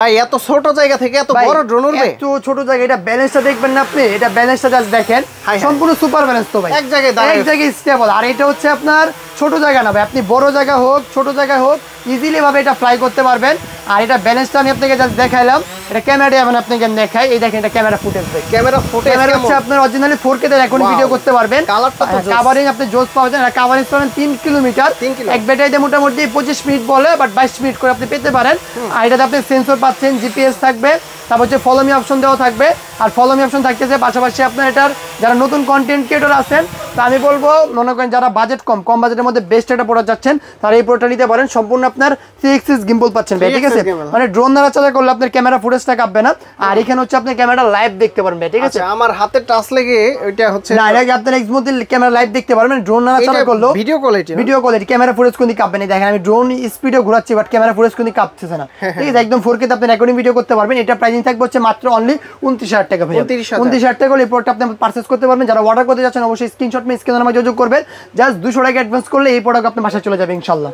ভাই এত ছোট জায়গা থেকে এত বড় ড্রোন উড়বে? এত ছোট জায়গা, এটা ব্যালেন্সটা দেখবেন না আপনি, এটা ব্যালেন্সটা জাস্ট দেখেন, সম্পূর্ণ সুপার ব্যালেন্স তো ভাই, এক জায়গায় স্টেবল। আর এটা হচ্ছে আপনার ছোট জায়গা না ভাই, আপনি বড় জায়গা হোক ছোট জায়গা হোক ইজিলি ভাবে এটা ফ্লাই করতে পারবেন। আর এটা ব্যালেন্সটা আমি আপনাকে জাস্ট দেখাইলাম, এটা ক্যামেরা আমি আপনাকে দেখাই, এই দেখেন এটা ক্যামেরা ফুটেজ, ক্যামেরা হচ্ছে আপনার অরিজিনালি 4K তে এখন ভিডিও করতে পারবেন। কালারটা তো কভারিং আপনি জোস পাওয়া যায়, কভারিং পাবেন 3 কিলোমিটার, এক ব্যাটারিতে মোটামুটি 25 মিনিট বলে, বাট 22 মিনিট করে আপনি পেতে পারেন। আর এটাতে আপনি সেন্সর পাচ্ছেন, জিপিএস থাকবে, তারপর হচ্ছে ফলো মি অপশন দেওয়া থাকবে। আর ফলো মি অপশন থাকতেছে পাশাপাশি আপনার এটার যারা নতুন কন্টেন্ট ক্রিয়েটর আছেন, তা আমি বলবো মনে করেন যারা বাজেট কম বাজেটের মধ্যে বেস্ট একটা প্রোডাক্ট যাচ্ছেন তারা এই প্রোডাক্টটা নিতে পারেন। সম্পূর্ণ আপনার 3 এক্সিস গিম্বল পাচ্ছেন ভাই, ঠিক আছে, মানে ড্রোন নাড়াচাড়া করলে আপনার ক্যামেরা ফুটেজটা কাঁপবে না। আর এখানে হচ্ছে আপনি ক্যামেরা লাইভ দেখতে পারবেন ভাই, ঠিক আছে। আমার হাতে টাচ লেগে ওইটা হচ্ছে না, এটা আপনার এক্সমতে ক্যামেরা লাইভ দেখতে পারবেন, ড্রোন নাড়াচাড়া করলো ভিডিও কোয়ালিটি ক্যামেরা ফুটেজ কোনদি কাঁপবে না। দেখেন আমি ড্রোন স্পিডে ঘোরাচ্ছি বাট ক্যামেরা ফুটেজ কোনদি কাঁপতেছে না, ঠিক আছে, একদম 4K তে আপনি রেকর্ডিং ভিডিও করতে পারবেন। এটা প্রাইসিং থাকবে হচ্ছে মাত্র অনলি 29,000 টাকা ভাই, 29,000 টাকা হলে এই প্রোডাক্ট আপনি পারচেজ করতে পারবেন। যারা অর্ডার করতে যাচ্ছেন অবশ্যই স্ক্রিনশট নিয়ে স্ক্রিনে নাম্বার যোগাযোগ করবেন, জাস্ট 200 টাকা অ্যাডভান্স করলে এই প্রোডাক্ট আপনার বাসায় চলে যাবে ইনশাআল্লাহ।